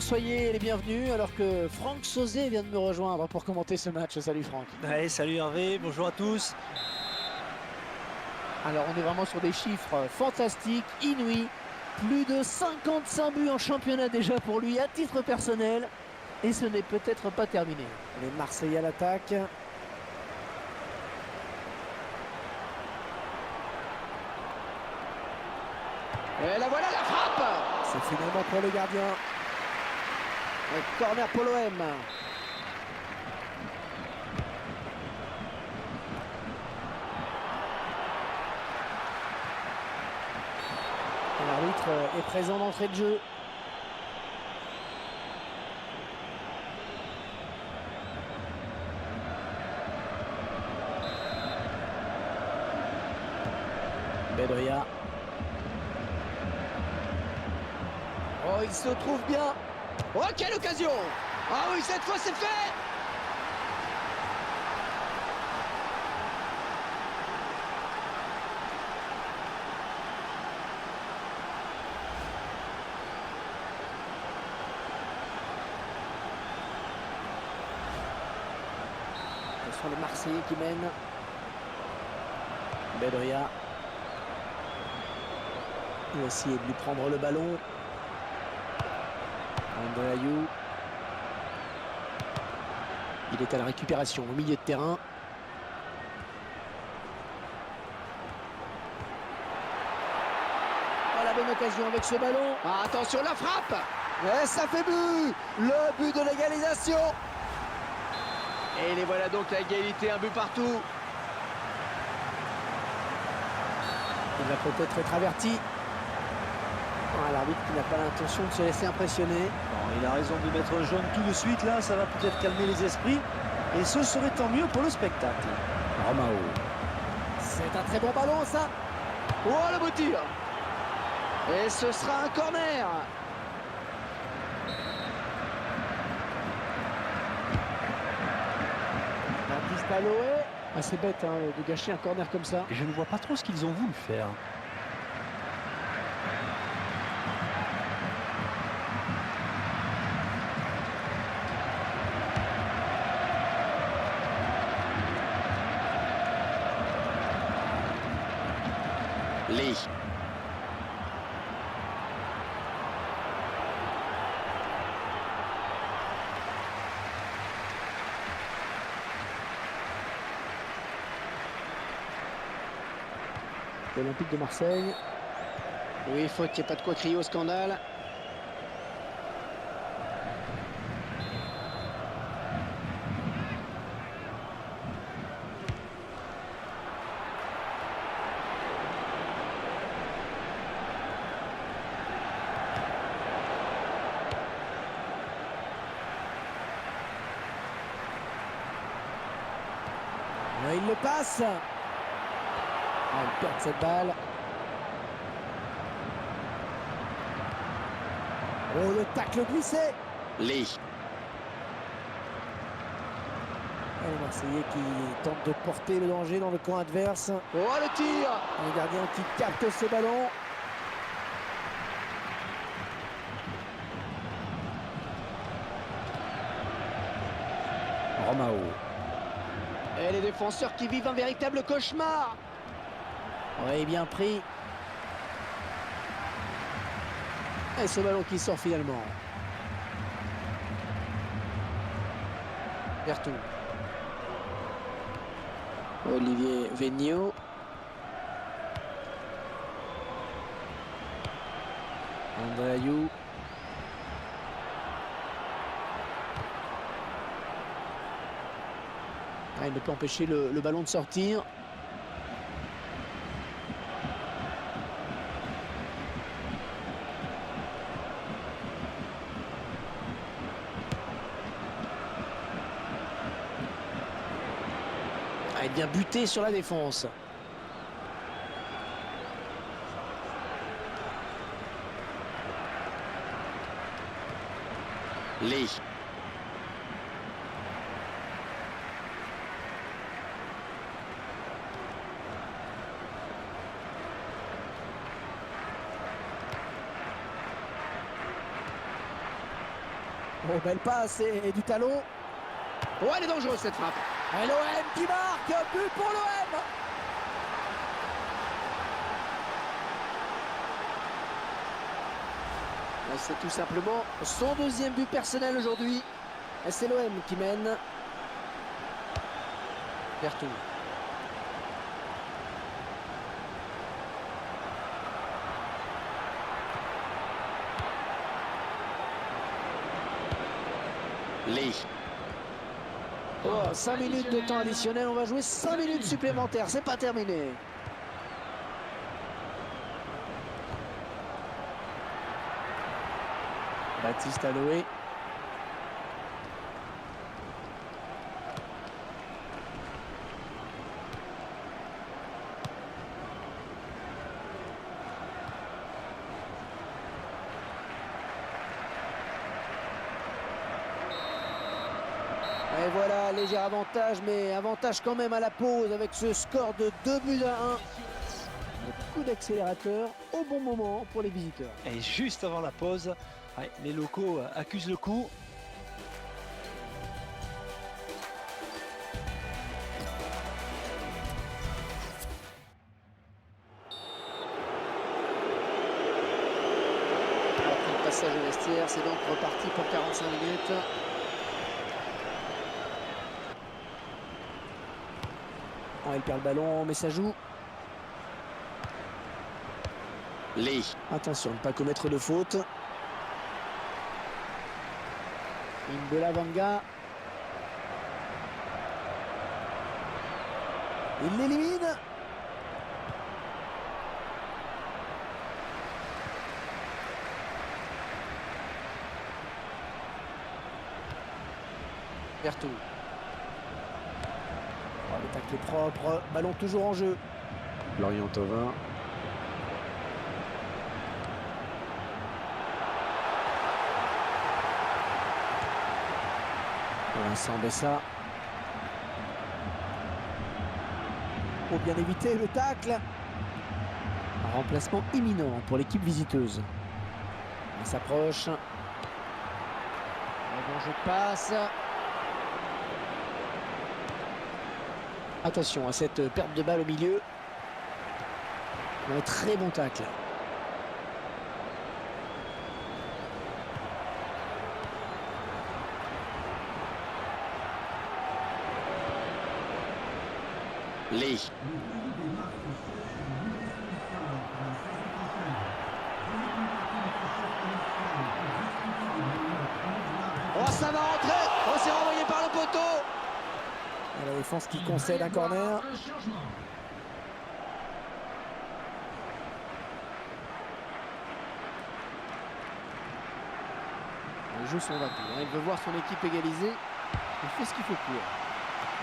soyez les bienvenus alors que Franck Sauzet vient de me rejoindre pour commenter ce match. Salut Franck. Ouais, salut Hervé, bonjour à tous. Alors on est vraiment sur des chiffres fantastiques, inouïs. Plus de 55 buts en championnat déjà pour lui à titre personnel. Et ce n'est peut-être pas terminé. Les Marseillais à l'attaque. Et la voilà la frappe. C'est finalement pour le gardien. Un corner pour l'OM. L'arbitre est présent d'entrée de jeu. Bedoya. Oh, il se trouve bien. Oh, quelle occasion! Ah oui, cette fois c'est fait! Ce sont les Marseillais qui mènent. Bedoya. Il va essayer de lui prendre le ballon. Andreayou. Il est à la récupération au milieu de terrain. Oh, la bonne occasion avec ce ballon. Ah, attention, la frappe. Et ça fait but. Le but de l'égalisation. Et les voilà donc à égalité, un but partout. Il va peut-être être averti. Ah, l'arbitre qui n'a pas l'intention de se laisser impressionner. Bon, il a raison de mettre jaune tout de suite, là, ça va peut-être calmer les esprits. Et ce serait tant mieux pour le spectacle. Romao. C'est un très bon ballon, ça. Oh, le beau tir. Et ce sera un corner. Baptiste Aloé. Ah, c'est bête hein, de gâcher un corner comme ça. Je ne vois pas trop ce qu'ils ont voulu faire. Lee. L'Olympique de Marseille. Oui, faute, il n'y a pas de quoi crier au scandale. Il le passe. Ah, il perd cette balle. Oh, le tacle glissé. Lee. Et le Marseillais qui tente de porter le danger dans le camp adverse. Oh, le tir. Le gardien qui capte ce ballon. Romao. Et les défenseurs qui vivent un véritable cauchemar. Oui, bien pris. Et ce ballon qui sort finalement. Bertou. Olivier Vigneault. Andreayou. Ah, il ne peut empêcher le ballon de sortir. Ah, il vient buter sur la défense. Lee. Oh, belle passe et du talon. Oh, elle est dangereuse cette frappe. Et l'OM qui marque, un but pour l'OM. C'est tout simplement son deuxième but personnel aujourd'hui. Et c'est l'OM qui mène. Vertou. Lee. Oh, 5 minutes de temps additionnel, on va jouer 5 minutes supplémentaires, c'est pas terminé. Baptiste Aloé. Et voilà, léger avantage, mais avantage quand même à la pause avec ce score de 2 buts à 1. Un coup d'accélérateur au bon moment pour les visiteurs. Et juste avant la pause, ouais, les locaux accusent le coup. Après le passage au vestiaire, c'est donc reparti pour 45 minutes. Oh, il perd le ballon, mais ça joue. Lee. Attention, ne pas commettre de faute. Imbela Vanga. Il l'élimine. Vertou. Oh, le tacle est propre. Ballon toujours en jeu. Lorient Thauvin. Vincent Bessa. Pour bien éviter le tacle. Un remplacement imminent pour l'équipe visiteuse. Il s'approche. Un bon jeu de passe. Attention à cette perte de balle au milieu. Un très bon tacle. Lee. Oh, ça va rentrer. Oh, c'est renvoyé par le poteau. Et la défense qui concède un corner. Les jeux sont rapides. Il veut voir son équipe égaliser. Il fait ce qu'il faut pour.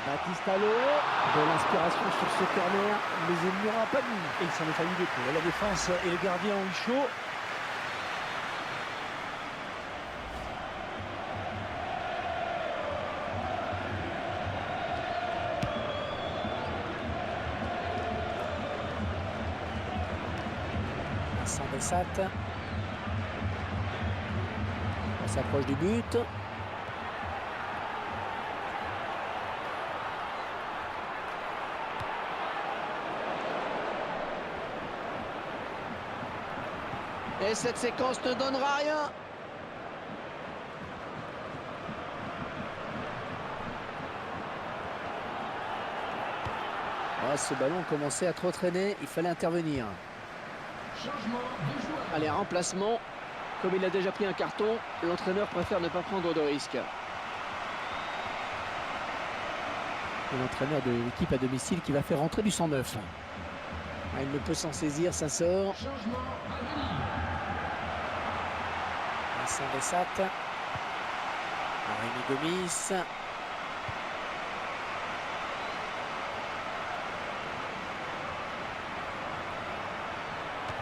Baptiste Aloé, de l'inspiration sur ce corner, mais il n'y aura pas de but. Et il s'en est fallu de peu. La défense et le gardien ont eu chaud. Vincent Bessat. On s'approche du but. Et cette séquence ne donnera rien. Ah, ce ballon commençait à trop traîner, il fallait intervenir. Allez, remplacement. Comme il a déjà pris un carton, l'entraîneur préfère ne pas prendre de risques. Et l'entraîneur de l'équipe à domicile qui va faire rentrer du 109. Ah, il ne peut s'en saisir, ça sort. Vincent Bessat. Rémi Gomis.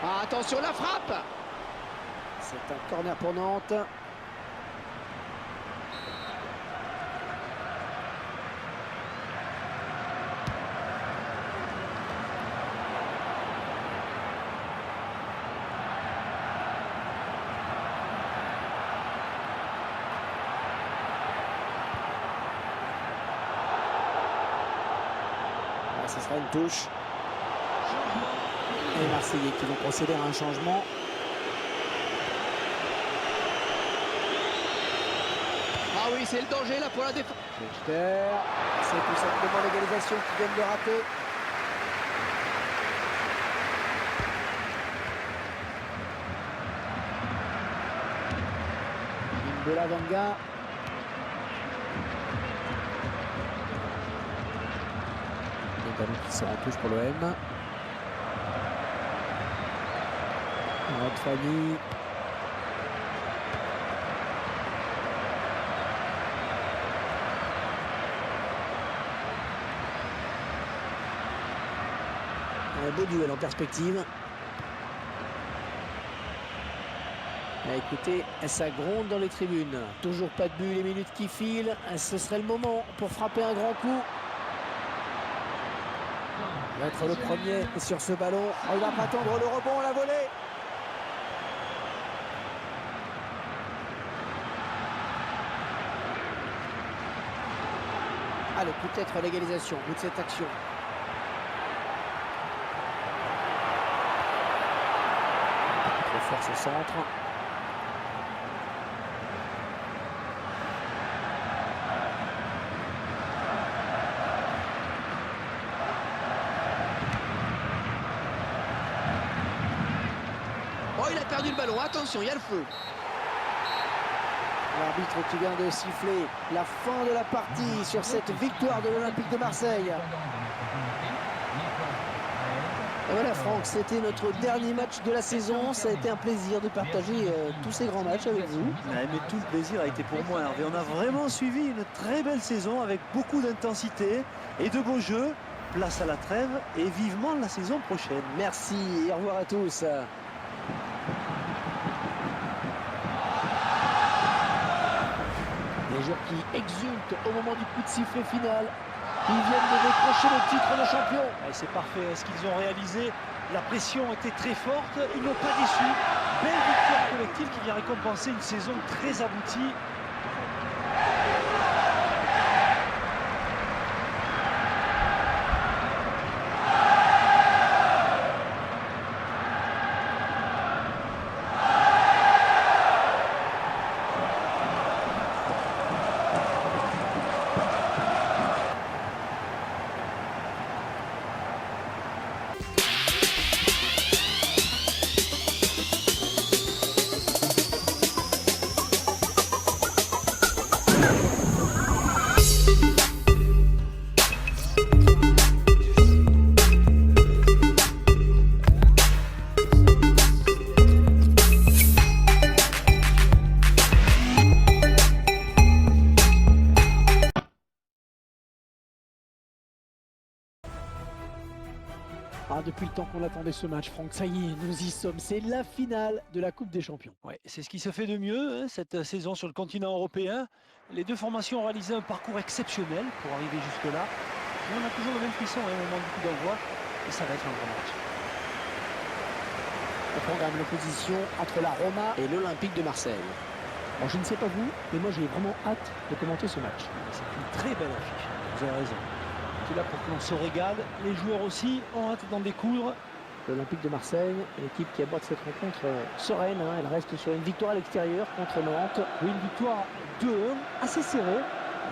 Ah, attention, la frappe. C'est un corner pour Nantes. ce sera une touche. Et les Marseillais qui vont procéder à un changement. Ah oui, c'est le danger là pour la défense. Schechter, c'est tout simplement l'égalisation qui vient de le rater. Imbola Vanga. Le ballon qui sort en touche pour l'OM. Notre famille. Un beau duel en perspective. Ah, écoutez, ça gronde dans les tribunes. Toujours pas de but, les minutes qui filent. Ce serait le moment pour frapper un grand coup. Il va être le premier sur ce ballon. Oh, il va pas attendre le rebond, la volée. Allez, peut-être l'égalisation au bout de cette action. Trop fort ce centre. Oh, il a perdu le ballon. Attention, il y a le feu. L'arbitre qui vient de siffler la fin de la partie sur cette victoire de l'Olympique de Marseille. Et voilà Franck, c'était notre dernier match de la saison. Ça a été un plaisir de partager tous ces grands matchs avec vous. Ouais, mais tout le plaisir a été pour moi, Hervé. On a vraiment suivi une très belle saison avec beaucoup d'intensité et de beaux jeux. Place à la trêve et vivement la saison prochaine. Merci et au revoir à tous. Les joueurs qui exultent au moment du coup de sifflet final. Ils viennent de décrocher le titre de champion. Ouais, c'est parfait ce qu'ils ont réalisé. La pression était très forte. Ils n'ont pas déçu. Belle victoire collective qui vient récompenser une saison très aboutie. Ah, depuis le temps qu'on attendait ce match, Franck, ça y est, nous y sommes. C'est la finale de la Coupe des Champions. Ouais, c'est ce qui se fait de mieux cette saison sur le continent européen. Les deux formations ont réalisé un parcours exceptionnel pour arriver jusque-là. Mais on a toujours le même frisson au moment du coup d'envoi et ça va être un grand match. On programme l'opposition entre la Roma et l'Olympique de Marseille. Bon, je ne sais pas vous, mais moi j'ai vraiment hâte de commenter ce match. C'est une très belle affiche, vous avez raison. C'est là pour que l'on se régale. Les joueurs aussi ont hâte d'en découdre. L'Olympique de Marseille, l'équipe qui aborde cette rencontre sereine. Elle reste sur une victoire à l'extérieur contre Nantes. Oui, une victoire 2-1, assez serrée.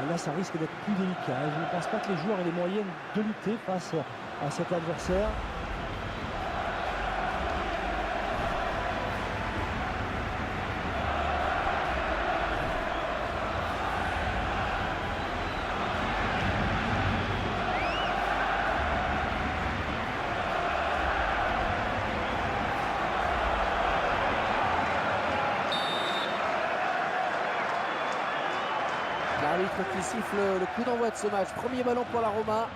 Et là, ça risque d'être plus délicat. Je ne pense pas que les joueurs aient les moyens de lutter face à cet adversaire. L'arbitre qui siffle le coup d'envoi de ce match. Premier ballon pour la Roma.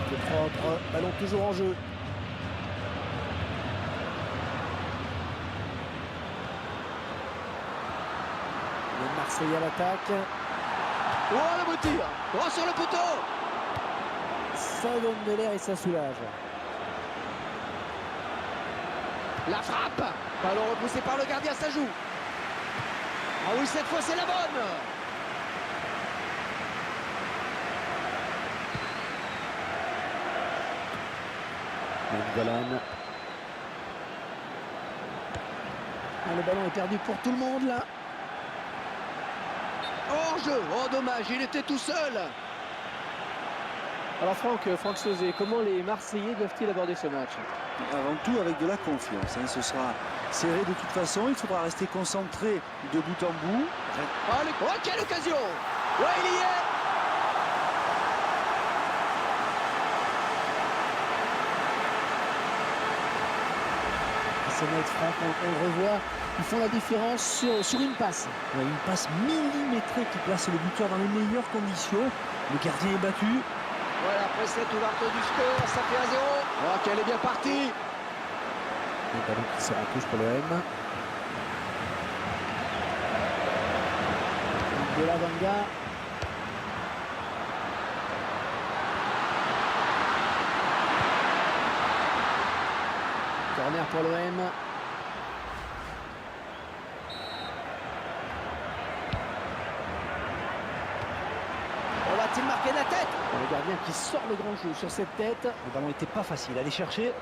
C'est propre, ballon toujours en jeu. Les Marseillais à l'attaque. Oh, le beau tir. Oh, sur le poteau. Ça donne de l'air et ça soulage. La frappe. Ballon repoussé par le gardien, ça joue. Ah oui, cette fois c'est la bonne. Nainggolan. Ah, le ballon est perdu pour tout le monde là. Hors-jeu. Oh, dommage, il était tout seul. Alors Franck Sauzet, comment les Marseillais doivent-ils aborder ce match? Avant tout avec de la confiance, hein. Ce sera serré de toute façon, il faudra rester concentré de bout en bout. Oh, quelle occasion. Ouais, il y est. C'est net, Franck, on le revoit, ils font la différence sur une passe. Ouais, une passe millimétrée qui place le buteur dans les meilleures conditions. Le gardien est battu. Voilà, après cette ouverture du score, ça fait 1-0. Oh, qu'elle est bien partie. Le ballon qui sort en touche pour l'OM. De la Vanga. Corner pour l'OM. On va-t-il marquer la tête? Le gardien qui sort le grand jeu sur cette tête. Le ballon n'était pas facile à aller chercher.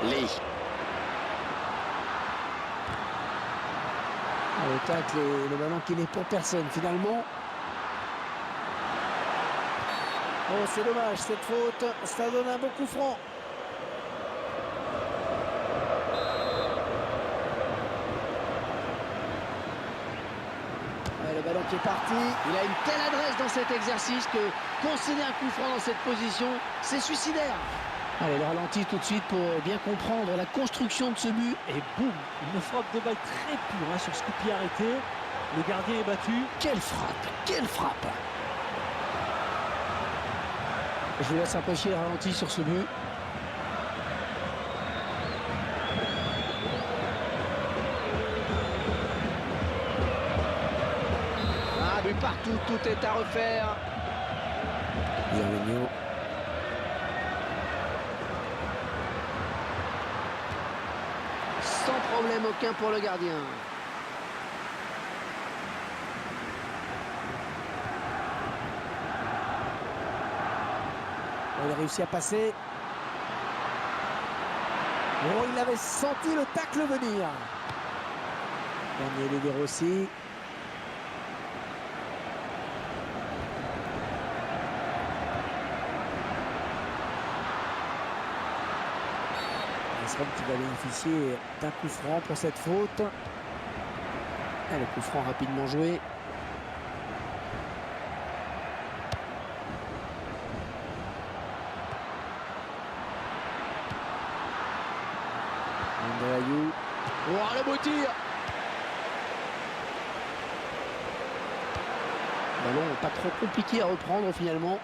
Lee. Le tacle et le ballon qui n'est pour personne finalement. Oh, c'est dommage cette faute, ça donne un bon coup franc. Ouais, le ballon qui est parti. Il a une telle adresse dans cet exercice que concéder un coup franc dans cette position, c'est suicidaire. Allez, le ralenti tout de suite pour bien comprendre la construction de ce but. Et boum, une frappe de balle très pure, hein, sur ce coup de pied arrêté. Le gardien est battu. Quelle frappe, quelle frappe. Je vous laisse apprécier le ralenti sur ce but. Ah, but partout, tout est à refaire. Bienvenue. Sans problème aucun pour le gardien. Il a réussi à passer. Oh, il avait senti le tacle venir. Dernier De Rossi. Nesrom qui va bénéficier d'un coup franc pour cette faute. Et le coup franc rapidement joué. Ayou. Oh, le beau tir. Ballon pas trop compliqué à reprendre finalement.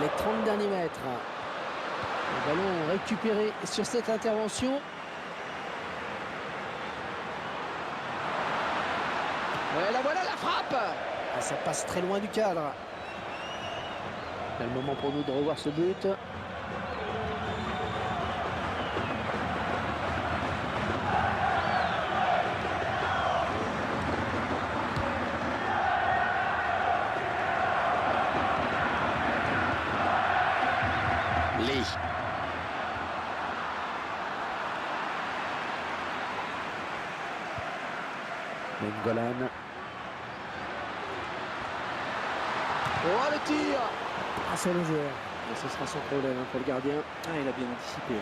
Les 30 derniers mètres. Le ballon récupéré sur cette intervention. Et là voilà la frappe. Ah, ça passe très loin du cadre. C'est le moment pour nous de revoir ce but. Lee. Nainggolan. Oh, le tir. Ah, c'est le joueur. Et ce sera sans problème hein, pour le gardien. Ah, il a bien anticipé.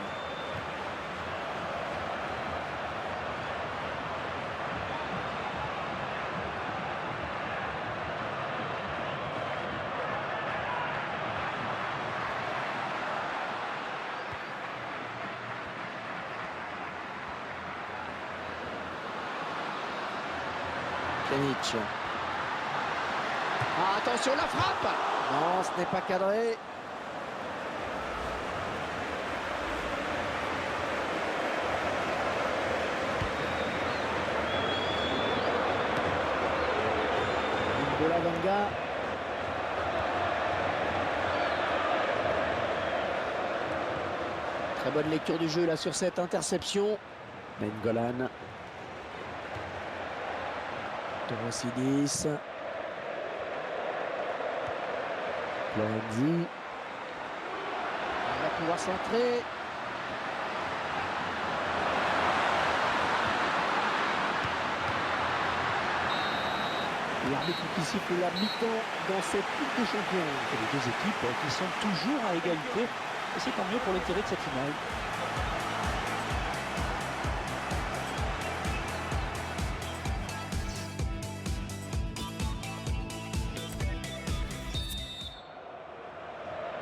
Pjanic. Ah, attention la frappe. Non, ce n'est pas cadré. De la Vanga. Très bonne lecture du jeu là sur cette interception. Nainggolan. Torosidis. Lorenzi. Il va pouvoir centrer. L'arbitre qui siffle la mi-temps dans cette Ligue des Champions. Et les deux équipes qui sont toujours à égalité. Et c'est tant mieux pour l'intérêt de cette finale.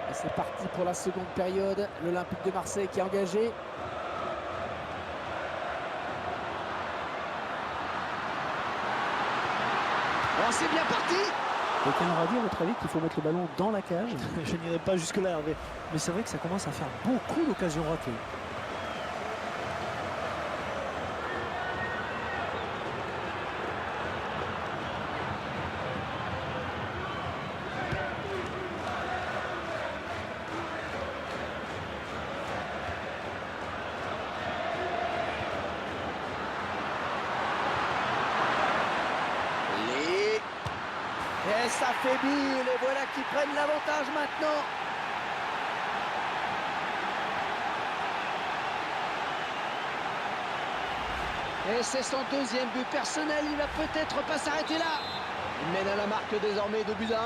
Et c'est parti pour la seconde période. L'Olympique de Marseille qui est engagé. Oh, c'est bien parti. Quelqu'un aura dit à votre avis qu'il faut mettre le ballon dans la cage? Je n'irai pas jusque-là, Hervé. Mais c'est vrai que ça commence à faire beaucoup d'occasions ratées. Et ça fait but, et voilà qui prennent l'avantage maintenant. Et c'est son deuxième but personnel, il va peut-être pas s'arrêter là. Il mène à la marque désormais 2 buts à 1.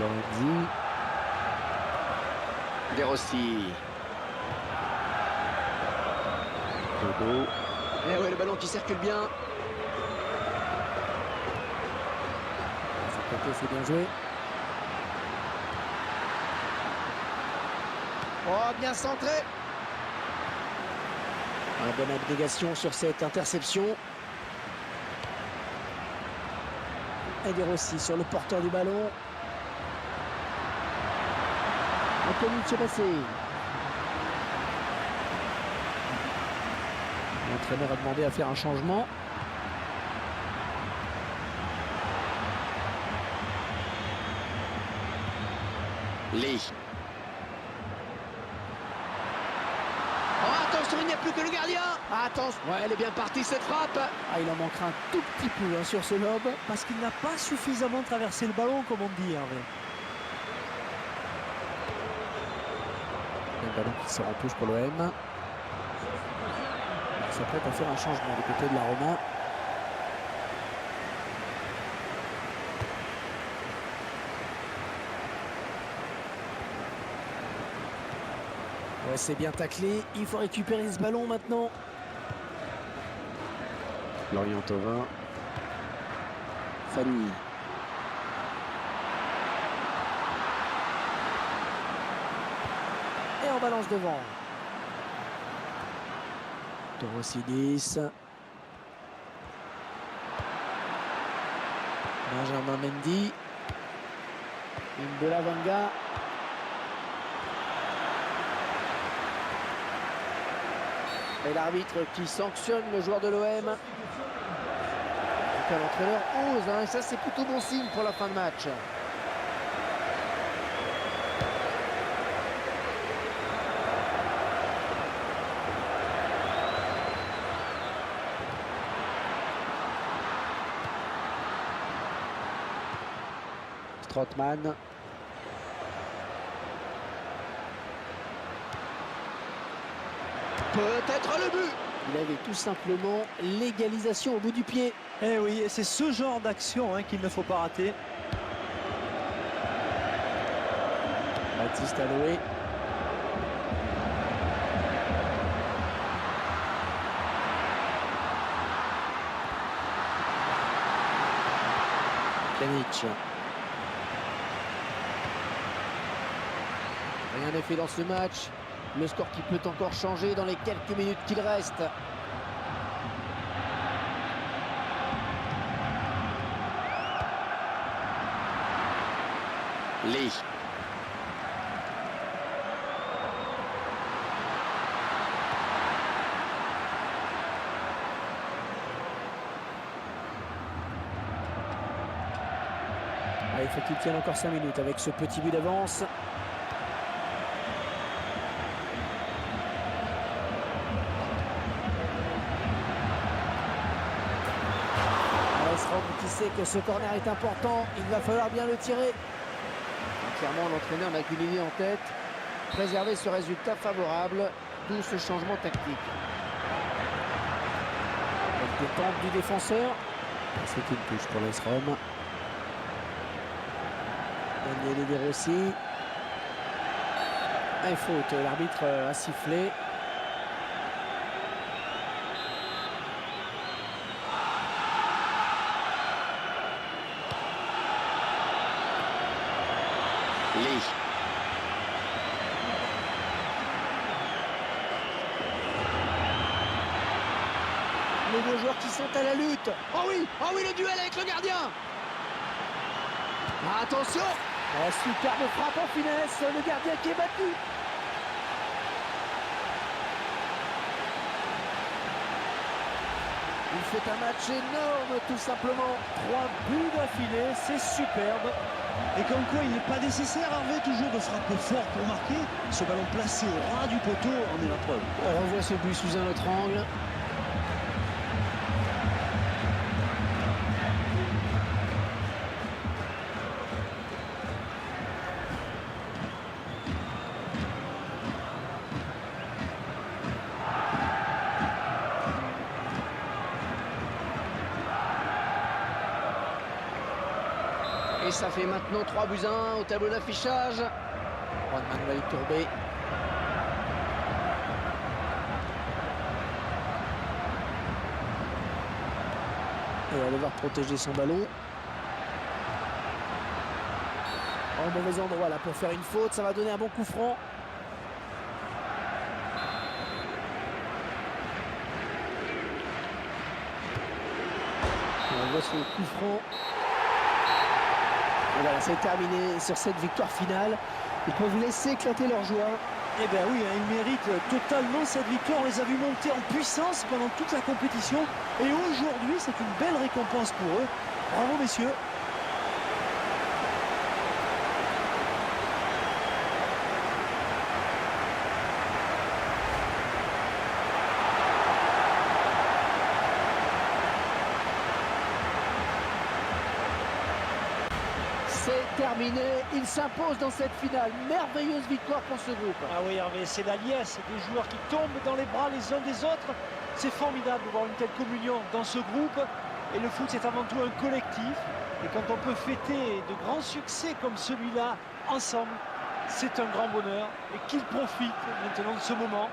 Lorenzi. De Rossi. Dodo. Et ouais, le ballon qui circule bien. C'est bien joué. Oh, bien centré. Une bonne abnégation sur cette interception. Et De Rossi sur le porteur du ballon. Anthony Tchébassi. L'entraîneur a demandé à faire un changement. Lee. Oh, attention, il n'y a plus que le gardien. Attention, ouais, elle est bien partie cette frappe. Ah, il en manquera un tout petit peu sur ce lob. Parce qu'il n'a pas suffisamment traversé le ballon, comme on dit, Hervé. Un ballon qui sort en touche pour l'OM. Il s'apprête à faire un changement du côté de la Roma. Ouais, c'est bien taclé. Il faut récupérer ce ballon maintenant. Lorient Thauvin. Fanny. Et on balance devant. Torosidis. Benjamin Mendy. Mboula Vanga. Et l'arbitre qui sanctionne le joueur de l'OM. L'entraîneur ose, hein, et ça c'est plutôt bon signe pour la fin de match. Strootman. Peut-être le but. Il avait tout simplement l'égalisation au bout du pied. Eh oui, et c'est ce genre d'action qu'il ne faut pas rater. Baptiste Aloé. Pjanic. Rien n'est fait dans ce match. Le score qui peut encore changer dans les quelques minutes qu'il reste. Lee. Ah, il faut qu'il tienne encore 5 minutes avec ce petit but d'avance. Rom qui sait que ce corner est important, il va falloir bien le tirer. Et clairement, l'entraîneur n'a qu'une idée en tête, préserver ce résultat favorable, d'où ce changement tactique. La détente du défenseur. C'est une touche pour l'AS Rome. Daniele De Rossi. Et faute, l'arbitre a sifflé. Lee. Les deux joueurs qui sont à la lutte. Oh oui, le duel avec le gardien. Attention. Oh, superbe frappe en finesse, le gardien qui est battu. Il fait un match énorme tout simplement. 3 buts d'affilée, c'est superbe. Et comme quoi il n'est pas nécessaire, Hervé, toujours de frapper fort pour marquer. Ce ballon placé au ras du poteau en est la preuve. On revoit ce but sous un autre angle. Et ça fait maintenant 3-1 au tableau d'affichage. Juan Manuel Turbé. Et on va devoir protéger son ballon. Au mauvais endroit là pour faire une faute, ça va donner un bon coup franc. Et on voit ce coup franc. Et voilà, c'est terminé sur cette victoire finale. Ils peuvent laisser éclater leur joie. Eh bien oui, ils méritent totalement cette victoire. On les a vus monter en puissance pendant toute la compétition. Et aujourd'hui, c'est une belle récompense pour eux. Bravo, messieurs. C'est terminé, il s'impose dans cette finale. Merveilleuse victoire pour ce groupe. Ah oui, Hervé, c'est la liesse des joueurs qui tombent dans les bras les uns des autres. C'est formidable de voir une telle communion dans ce groupe. Et le foot, c'est avant tout un collectif. Et quand on peut fêter de grands succès comme celui-là ensemble, c'est un grand bonheur. Et qu'ils profitent maintenant de ce moment